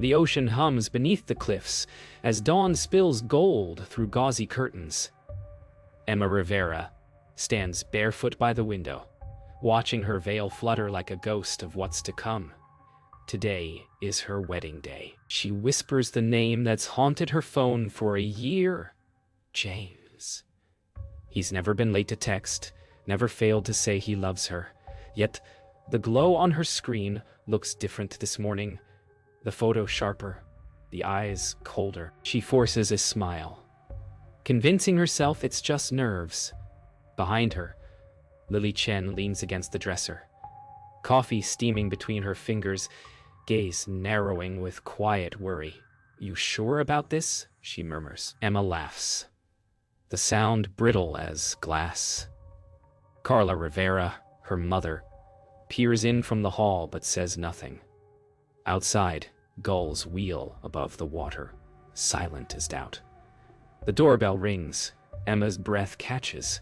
The ocean hums beneath the cliffs as dawn spills gold through gauzy curtains. Emma Rivera stands barefoot by the window, watching her veil flutter like a ghost of what's to come. Today is her wedding day. She whispers the name that's haunted her phone for a year. James. He's never been late to text, never failed to say he loves her. Yet, the glow on her screen looks different this morning. The photo sharper, the eyes colder. She forces a smile, convincing herself it's just nerves. Behind her, Lily Chen leans against the dresser, coffee steaming between her fingers, gaze narrowing with quiet worry. "You sure about this?" she murmurs. Emma laughs, the sound brittle as glass. Carla Rivera, her mother, peers in from the hall but says nothing. Outside, gulls wheel above the water, silent as doubt. The doorbell rings. Emma's breath catches.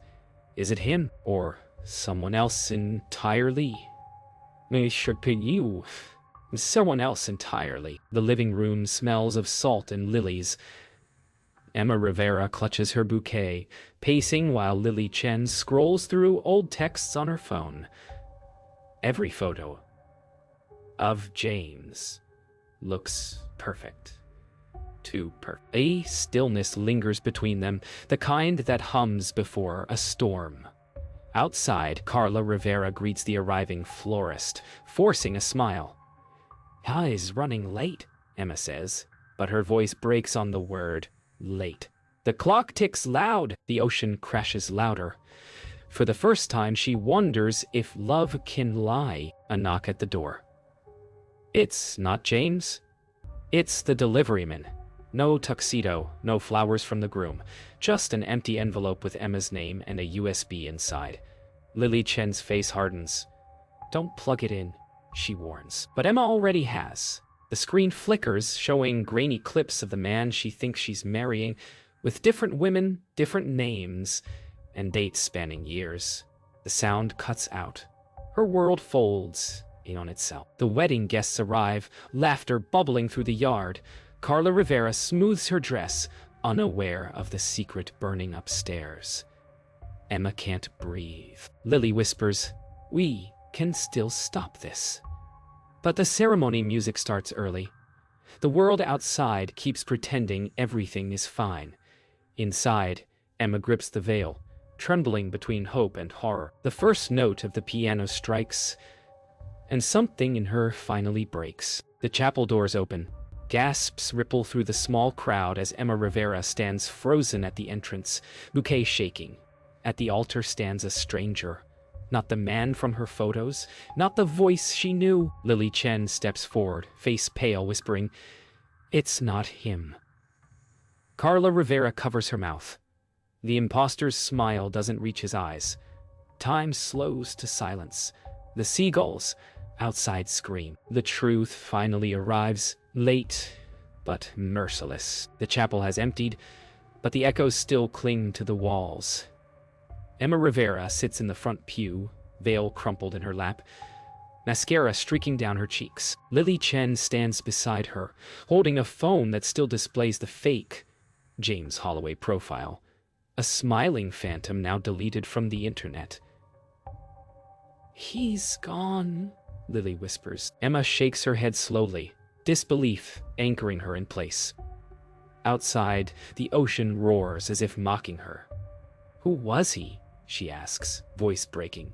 Is it him or someone else entirely? Someone else entirely. The living room smells of salt and lilies. Emma Rivera clutches her bouquet, pacing while Lily Chen scrolls through old texts on her phone. Every photo of James looks perfect. Too perfect. A stillness lingers between them, the kind that hums before a storm. Outside, Carla Rivera greets the arriving florist, forcing a smile. "He's running late," Emma says, but her voice breaks on the word late. The clock ticks loud, the ocean crashes louder. For the first time, she wonders if love can lie. A knock at the door. It's not James. It's the deliveryman. No tuxedo, no flowers from the groom, just an empty envelope with Emma's name and a USB inside. Lily Chen's face hardens. "Don't plug it in," she warns. But Emma already has. The screen flickers, showing grainy clips of the man she thinks she's marrying, with different women, different names, and dates spanning years. The sound cuts out. Her world folds in on itself. The wedding guests arrive, laughter bubbling through the yard. Carla Rivera smooths her dress, unaware of the secret burning upstairs. Emma can't breathe. Lily whispers, "We can still stop this." But the ceremony music starts early. The world outside keeps pretending everything is fine. Inside, Emma grips the veil, trembling between hope and horror. The first note of the piano strikes, and something in her finally breaks. The chapel doors open. Gasps ripple through the small crowd as Emma Rivera stands frozen at the entrance, bouquet shaking. At the altar stands a stranger. Not the man from her photos, not the voice she knew. Lily Chen steps forward, face pale, whispering, "It's not him." Carla Rivera covers her mouth. The imposter's smile doesn't reach his eyes. Time slows to silence. The seagulls outside scream. The truth finally arrives, late but merciless. The chapel has emptied, but the echoes still cling to the walls. Emma Rivera sits in the front pew, veil crumpled in her lap, mascara streaking down her cheeks. Lily Chen stands beside her, holding a phone that still displays the fake James Holloway profile, a smiling phantom now deleted from the internet. "He's gone," Lily whispers. Emma shakes her head slowly, disbelief anchoring her in place. Outside, the ocean roars as if mocking her. "Who was he?" she asks, voice breaking.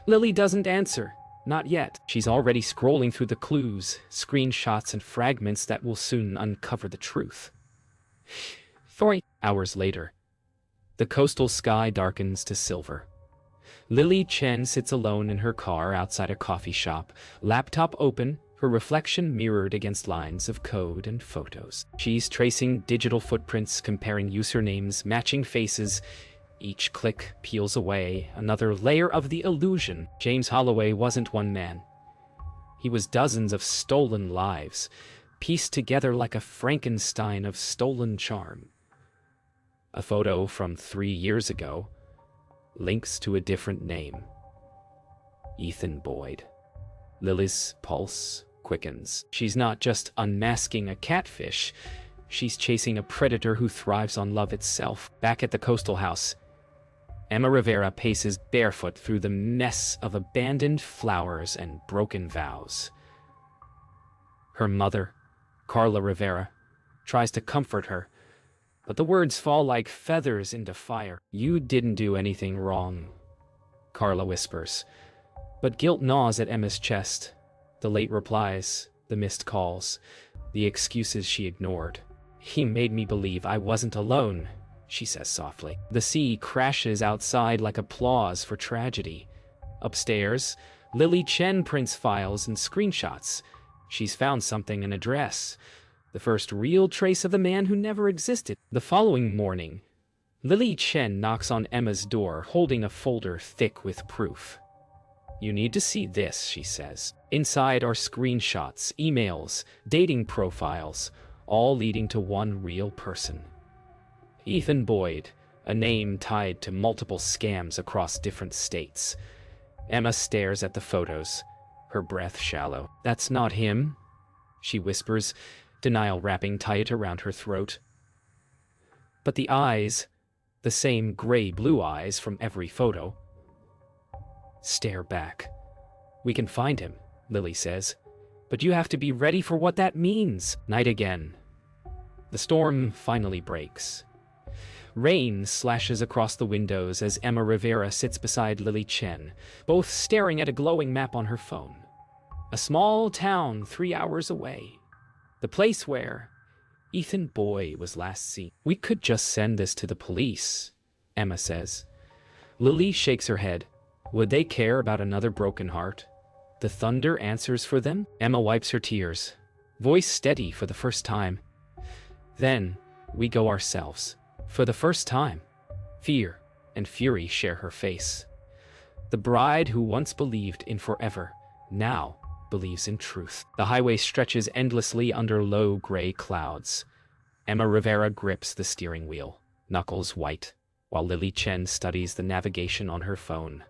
Lily doesn't answer. Not yet. She's already scrolling through the clues, screenshots, and fragments that will soon uncover the truth. 4 hours later, the coastal sky darkens to silver. Lily Chen sits alone in her car outside a coffee shop, laptop open, her reflection mirrored against lines of code and photos. She's tracing digital footprints, comparing usernames, matching faces. Each click peels away another layer of the illusion. James Holloway wasn't one man. He was dozens of stolen lives, pieced together like a Frankenstein of stolen charm. A photo from 3 years ago links to a different name. Ethan Boyd. Lily's pulse quickens. She's not just unmasking a catfish, she's chasing a predator who thrives on love itself. Back at the coastal house, Emma Rivera paces barefoot through the mess of abandoned flowers and broken vows. Her mother, Carla Rivera, tries to comfort her, but the words fall like feathers into fire. "You didn't do anything wrong," Carla whispers. But guilt gnaws at Emma's chest. The late replies, the missed calls, the excuses she ignored. "He made me believe I wasn't alone," she says softly. The sea crashes outside like applause for tragedy. Upstairs, Lily Chen prints files and screenshots. She's found something, an address, the first real trace of the man who never existed. The following morning, Lily Chen knocks on Emma's door, holding a folder thick with proof. "You need to see this," she says. Inside are screenshots, emails, dating profiles, all leading to one real person. Ethan Boyd, a name tied to multiple scams across different states. Emma stares at the photos, her breath shallow. "That's not him," she whispers, denial wrapping tight around her throat. But the eyes, the same gray-blue eyes from every photo, stare back. "We can find him," Lily says, "but you have to be ready for what that means." Night again. The storm finally breaks. Rain slashes across the windows as Emma Rivera sits beside Lily Chen, both staring at a glowing map on her phone. A small town 3 hours away. The place where Ethan Boyd was last seen. "We could just send this to the police," Emma says. Lily shakes her head. Would they care about another broken heart? The thunder answers for them? Emma wipes her tears, voice steady for the first time. "Then we go ourselves." For the first time, fear and fury share her face. The bride who once believed in forever, now believes in truth. The highway stretches endlessly under low gray clouds. Emma Rivera grips the steering wheel, knuckles white, while Lily Chen studies the navigation on her phone.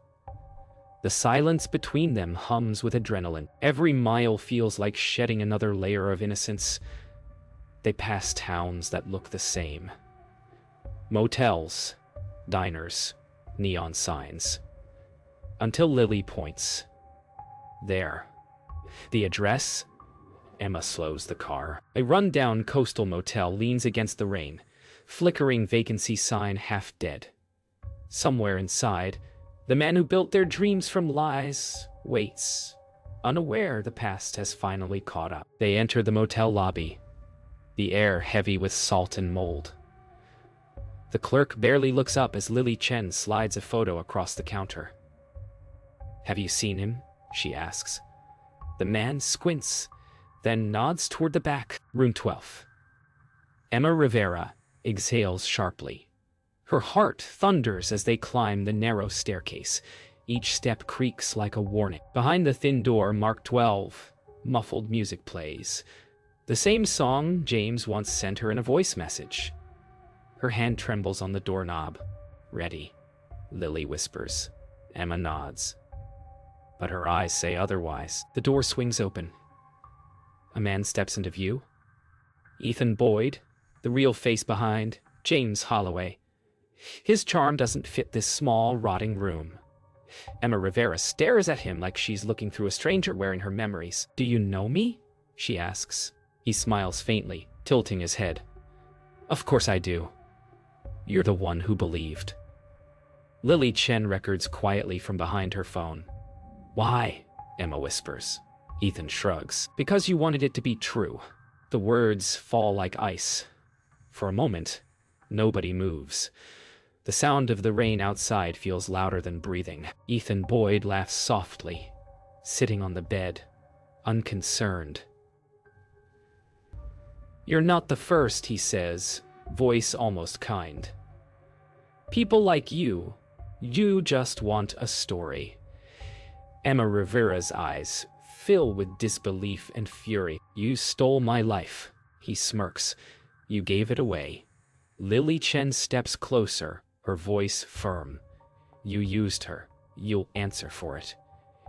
The silence between them hums with adrenaline. Every mile feels like shedding another layer of innocence. They pass towns that look the same. Motels, diners, neon signs. Until Lily points. There. The address? Emma slows the car. A run-down coastal motel leans against the rain, flickering vacancy sign half dead. Somewhere inside, the man who built their dreams from lies waits, unaware the past has finally caught up. They enter the motel lobby, the air heavy with salt and mold. The clerk barely looks up as Lily Chen slides a photo across the counter. "Have you seen him?" she asks. The man squints, then nods toward the back. Room 12. Emma Rivera exhales sharply. Her heart thunders as they climb the narrow staircase. Each step creaks like a warning. Behind the thin door marked 12, muffled music plays. The same song James once sent her in a voice message. Her hand trembles on the doorknob. "Ready," Lily whispers. Emma nods. But her eyes say otherwise. The door swings open. A man steps into view. Ethan Boyd, the real face behind James Holloway. His charm doesn't fit this small, rotting room. Emma Rivera stares at him like she's looking through a stranger wearing her memories. "Do you know me?" she asks. He smiles faintly, tilting his head. "Of course I do. You're the one who believed." Lily Chen records quietly from behind her phone. "Why?" Emma whispers. Ethan shrugs. "Because you wanted it to be true." The words fall like ice. For a moment, nobody moves. The sound of the rain outside feels louder than breathing. Ethan Boyd laughs softly, sitting on the bed, unconcerned. "You're not the first," he says, voice almost kind. "People like you just want a story." Emma Rivera's eyes fill with disbelief and fury. "You stole my life," he smirks. "You gave it away." Lily Chen steps closer, her voice firm. "You used her. You'll answer for it."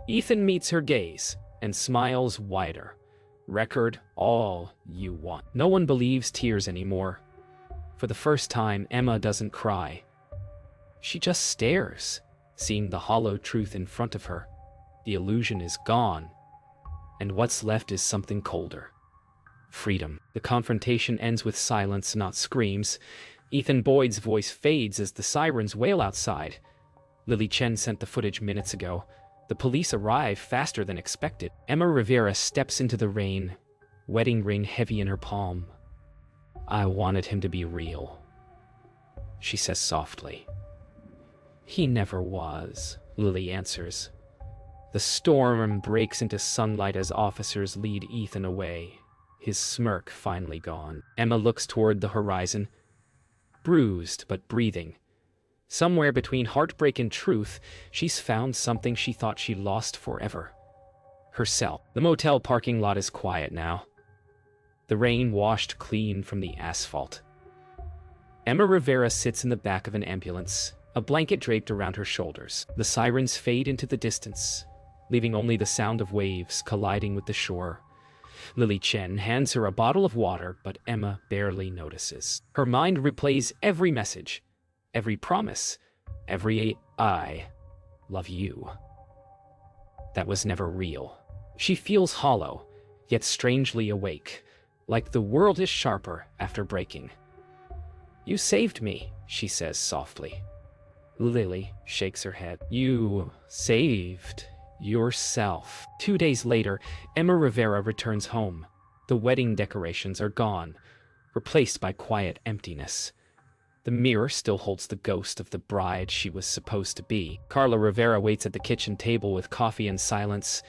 Ethan meets her gaze and smiles wider, record all you want. No one believes tears anymore. For the first time, Emma doesn't cry. She just stares, seeing the hollow truth in front of her. The illusion is gone, and what's left is something colder. Freedom. The confrontation ends with silence, not screams. Ethan Boyd's voice fades as the sirens wail outside. Lily Chen sent the footage minutes ago. The police arrive faster than expected. Emma Rivera steps into the rain, wedding ring heavy in her palm. "I wanted him to be real," she says softly. "He never was," Lily answers. The storm breaks into sunlight as officers lead Ethan away, his smirk finally gone. Emma looks toward the horizon, bruised but breathing. Somewhere between heartbreak and truth, she's found something she thought she lost forever. Herself. The motel parking lot is quiet now. The rain washed clean from the asphalt. Emma Rivera sits in the back of an ambulance, a blanket draped around her shoulders. The sirens fade into the distance, leaving only the sound of waves colliding with the shore. Lily Chen hands her a bottle of water, but Emma barely notices. Her mind replays every message, every promise, every "I love you" that was never real. She feels hollow, yet strangely awake, like the world is sharper after breaking. "You saved me," she says softly. Lily shakes her head. "You saved yourself." 2 days later, Emma Rivera returns home. The wedding decorations are gone, replaced by quiet emptiness. The mirror still holds the ghost of the bride she was supposed to be. Carla Rivera waits at the kitchen table with coffee and silence.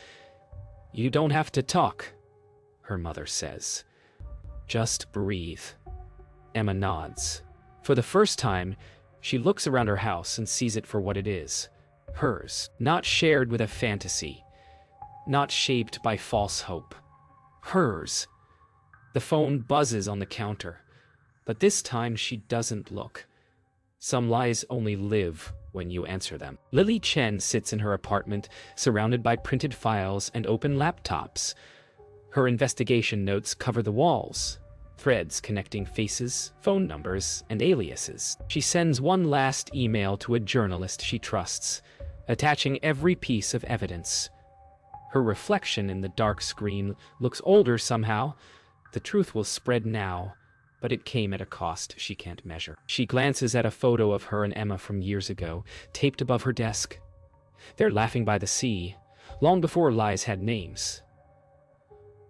"You don't have to talk," her mother says. "Just breathe." Emma nods. For the first time, she looks around her house and sees it for what it is. Hers, not shared with a fantasy, not shaped by false hope. Hers. The phone buzzes on the counter, but this time she doesn't look. Some lies only live when you answer them. Lily Chen sits in her apartment, surrounded by printed files and open laptops. Her investigation notes cover the walls, threads connecting faces, phone numbers, and aliases. She sends one last email to a journalist she trusts, attaching every piece of evidence. Her reflection in the dark screen looks older somehow. The truth will spread now, but it came at a cost she can't measure. She glances at a photo of her and Emma from years ago, taped above her desk. They're laughing by the sea, long before lies had names.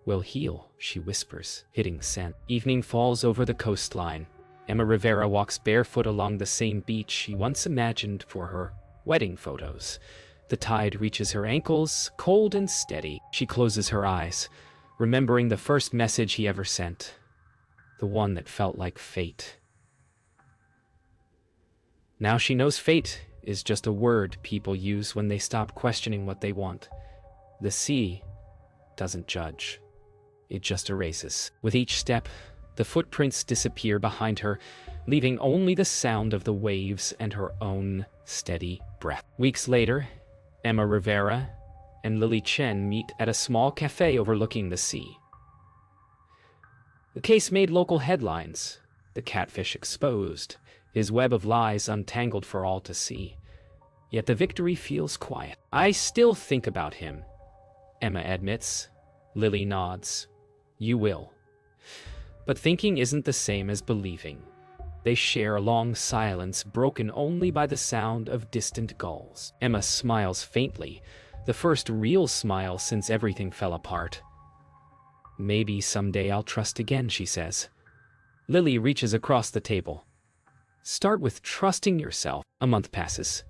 "We'll heal," she whispers, hitting send. Evening falls over the coastline. Emma Rivera walks barefoot along the same beach she once imagined for her wedding photos. The tide reaches her ankles, cold and steady. She closes her eyes, remembering the first message he ever sent. The one that felt like fate. Now she knows fate is just a word people use when they stop questioning what they want. The sea doesn't judge. It just erases. With each step, the footprints disappear behind her, leaving only the sound of the waves and her own steady breath. Weeks later, Emma Rivera and Lily Chen meet at a small cafe overlooking the sea. The case made local headlines. The catfish exposed, his web of lies untangled for all to see. Yet the victory feels quiet. "I still think about him," Emma admits. Lily nods. "You will." But thinking isn't the same as believing. They share a long silence broken only by the sound of distant gulls. Emma smiles faintly, the first real smile since everything fell apart. "Maybe someday I'll trust again," she says. Lily reaches across the table. "Start with trusting yourself." A month passes.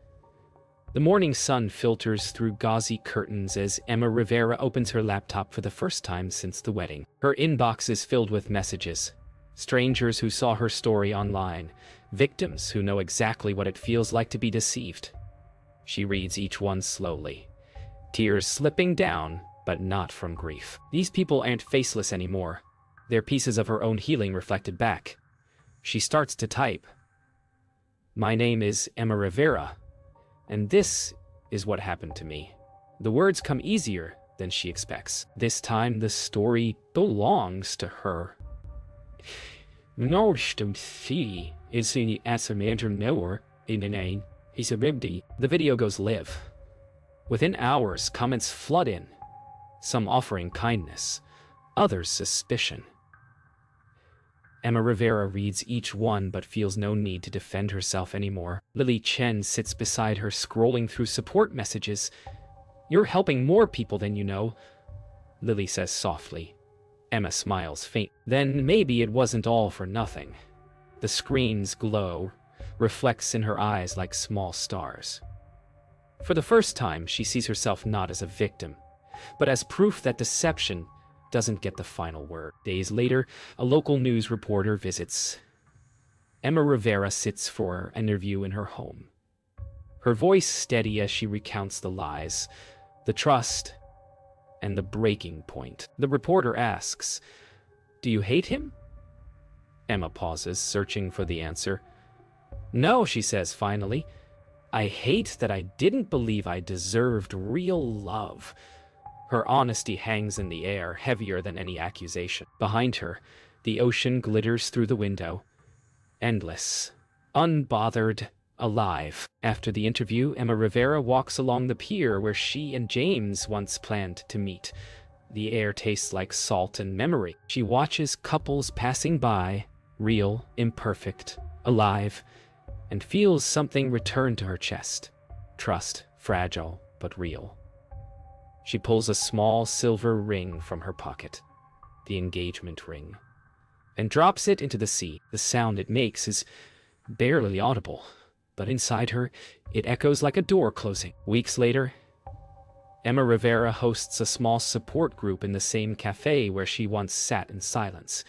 The morning sun filters through gauzy curtains as Emma Rivera opens her laptop for the first time since the wedding. Her inbox is filled with messages. Strangers who saw her story online. Victims who know exactly what it feels like to be deceived. She reads each one slowly, tears slipping down, but not from grief. These people aren't faceless anymore. They're pieces of her own healing reflected back. She starts to type. "My name is Emma Rivera, and this is what happened to me." The words come easier than she expects. This time, the story belongs to her. The video goes live. Within hours, comments flood in, some offering kindness, others suspicion. Emma Rivera reads each one but feels no need to defend herself anymore. Lily Chen sits beside her, scrolling through support messages. "You're helping more people than you know," Lily says softly. Emma smiles faint. Then maybe it wasn't all for nothing. The screen's glow reflects in her eyes like small stars. For the first time, she sees herself not as a victim, but as proof that deception doesn't get the final word. Days later, a local news reporter visits. Emma Rivera sits for an interview in her home. Her voice steady as she recounts the lies, the trust, and the breaking point. The reporter asks, "Do you hate him?" Emma pauses, searching for the answer. "No," she says finally. "I hate that I didn't believe I deserved real love." Her honesty hangs in the air, heavier than any accusation. Behind her, the ocean glitters through the window. Endless, unbothered, alive. After the interview, Emma Rivera walks along the pier where she and James once planned to meet. The air tastes like salt and memory. She watches couples passing by, real, imperfect, alive, and feels something return to her chest. Trust, fragile but real. She pulls a small silver ring from her pocket, the engagement ring, and drops it into the sea. The sound it makes is barely audible, but inside her, it echoes like a door closing. Weeks later, Emma Rivera hosts a small support group in the same cafe where she once sat in silence.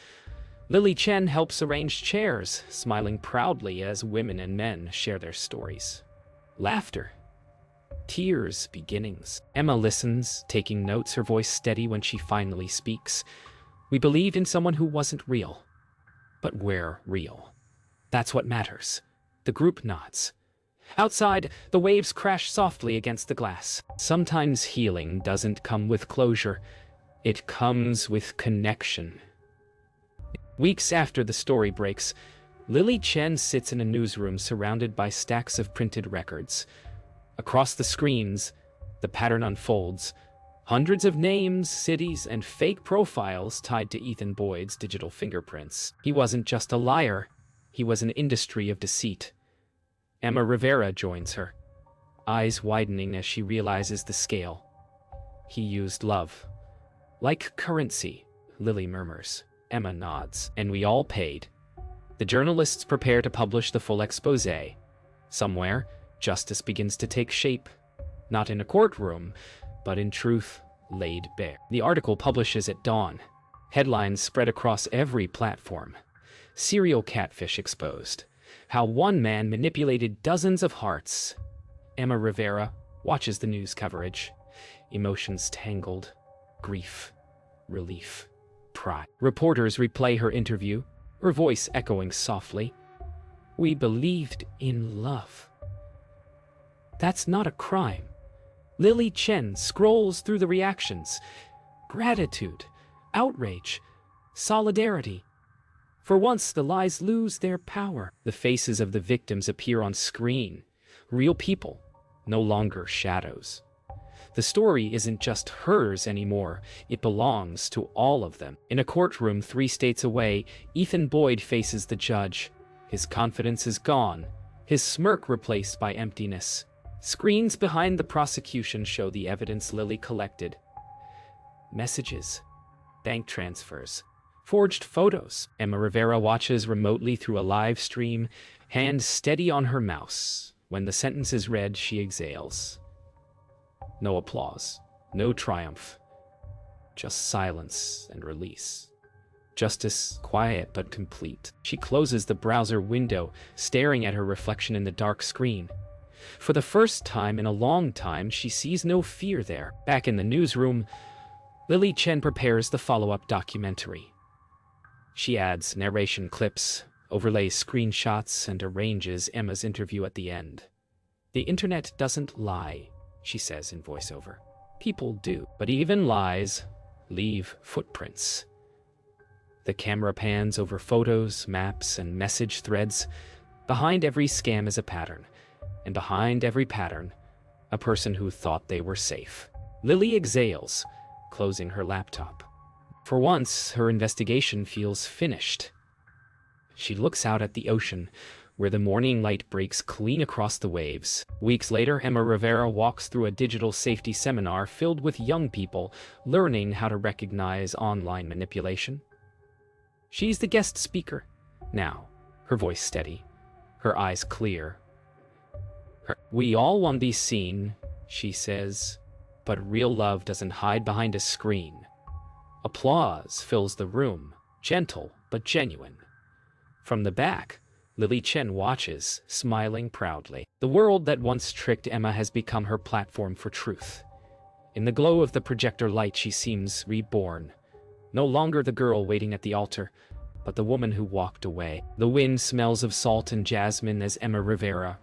Lily Chen helps arrange chairs, smiling proudly as women and men share their stories. Laughter, tears, beginnings. Emma listens, taking notes, her voice steady when she finally speaks. "We believed in someone who wasn't real. But we're real. That's what matters." The group nods. Outside, the waves crash softly against the glass. Sometimes healing doesn't come with closure. It comes with connection. Weeks after the story breaks, Lily Chen sits in a newsroom surrounded by stacks of printed records. Across the screens, the pattern unfolds. Hundreds of names, cities, and fake profiles tied to Ethan Boyd's digital fingerprints. He wasn't just a liar. He was an industry of deceit. Emma Rivera joins her, eyes widening as she realizes the scale. "He used love. Like currency," Lily murmurs. Emma nods. "And we all paid." The journalists prepare to publish the full exposé. Somewhere, justice begins to take shape, not in a courtroom, but in truth laid bare. The article publishes at dawn. Headlines spread across every platform. Serial catfish exposed. How one man manipulated dozens of hearts. Emma Rivera watches the news coverage. Emotions tangled. Grief. Relief. Pride. Reporters replay her interview, her voice echoing softly. "We believed in love. That's not a crime." Lily Chen scrolls through the reactions. Gratitude, outrage, solidarity. For once, the lies lose their power. The faces of the victims appear on screen. Real people, no longer shadows. The story isn't just hers anymore. It belongs to all of them. In a courtroom 3 states away, Ethan Boyd faces the judge. His confidence is gone, his smirk replaced by emptiness. Screens behind the prosecution show the evidence Lily collected. Messages, bank transfers, forged photos. Emma Rivera watches remotely through a live stream, hand steady on her mouse. When the sentence is read, she exhales. No applause, no triumph, just silence and release. Justice, quiet but complete. She closes the browser window, staring at her reflection in the dark screen. For the first time in a long time, she sees no fear there. Back in the newsroom, Lily Chen prepares the follow-up documentary. She adds narration clips, overlays screenshots, and arranges Emma's interview at the end. "The internet doesn't lie," she says in voiceover. People do, but even lies leave footprints. The camera pans over photos, maps, and message threads. Behind every scam is a pattern, and behind every pattern, a person who thought they were safe. Lily exhales, closing her laptop. For once, her investigation feels finished. She looks out at the ocean, where the morning light breaks clean across the waves. Weeks later, Emma Rivera walks through a digital safety seminar filled with young people learning how to recognize online manipulation. She's the guest speaker. Now, her voice steady, her eyes clear. We all want to be seen, she says, but real love doesn't hide behind a screen. Applause fills the room, gentle but genuine. From the back, Lily Chen watches, smiling proudly. The world that once tricked Emma has become her platform for truth. In the glow of the projector light, she seems reborn. No longer the girl waiting at the altar, but the woman who walked away. The wind smells of salt and jasmine as Emma Rivera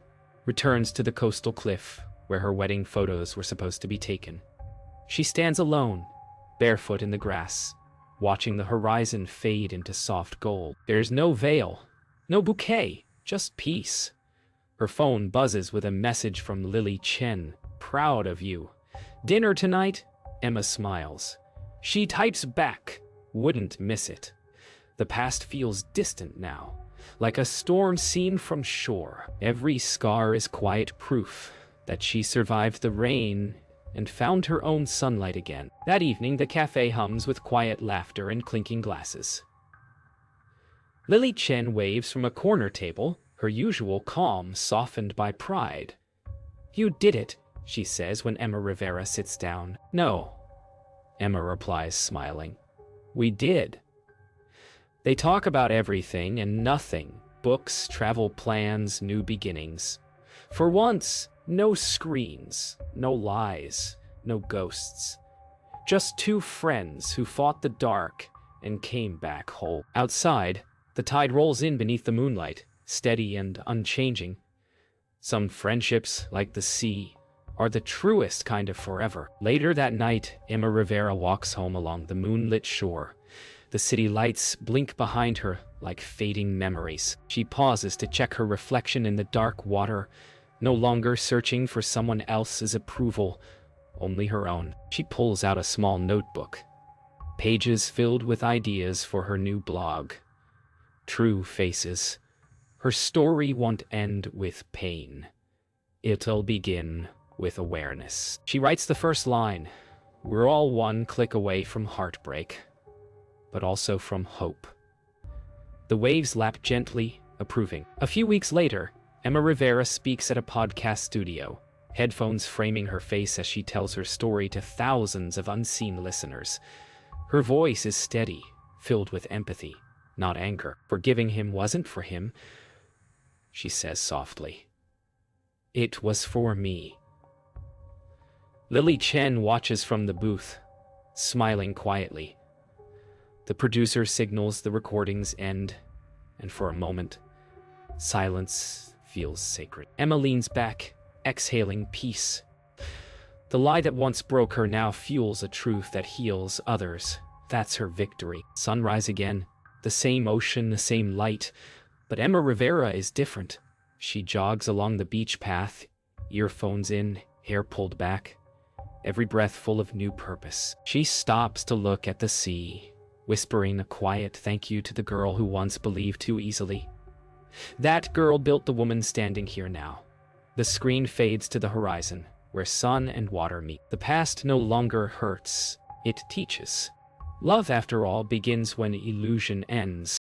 returns to the coastal cliff where her wedding photos were supposed to be taken. She stands alone, barefoot in the grass, watching the horizon fade into soft gold. There's no veil, no bouquet, just peace. Her phone buzzes with a message from Lily Chen. Proud of you. Dinner tonight? Emma smiles. She types back. Wouldn't miss it. The past feels distant now, like a storm seen from shore. Every scar is quiet proof that she survived the rain and found her own sunlight again. That evening, the cafe hums with quiet laughter and clinking glasses. Lily Chen waves from a corner table, her usual calm softened by pride. You did it, she says when Emma Rivera sits down. No, Emma replies, smiling. We did. They talk about everything and nothing. Books, travel plans, new beginnings. For once, no screens, no lies, no ghosts. Just two friends who fought the dark and came back whole. Outside, the tide rolls in beneath the moonlight, steady and unchanging. Some friendships, like the sea, are the truest kind of forever. Later that night, Emma Rivera walks home along the moonlit shore. The city lights blink behind her like fading memories. She pauses to check her reflection in the dark water, no longer searching for someone else's approval, only her own. She pulls out a small notebook, pages filled with ideas for her new blog. True faces. Her story won't end with pain. It'll begin with awareness. She writes the first line. We're all one click away from heartbreak, but also from hope. The waves lap gently, approving. A few weeks later, Emma Rivera speaks at a podcast studio, headphones framing her face as she tells her story to thousands of unseen listeners. Her voice is steady, filled with empathy, not anger. Forgiving him wasn't for him, she says softly. It was for me. Lily Chen watches from the booth, smiling quietly. The producer signals the recording's end, and for a moment, silence feels sacred. Emma leans back, exhaling peace. The lie that once broke her now fuels a truth that heals others. That's her victory. Sunrise again, the same ocean, the same light, but Emma Rivera is different. She jogs along the beach path, earphones in, hair pulled back, every breath full of new purpose. She stops to look at the sea, whispering a quiet thank you to the girl who once believed too easily. That girl built the woman standing here now. The screen fades to the horizon, where sun and water meet. The past no longer hurts, it teaches. Love, after all, begins when illusion ends.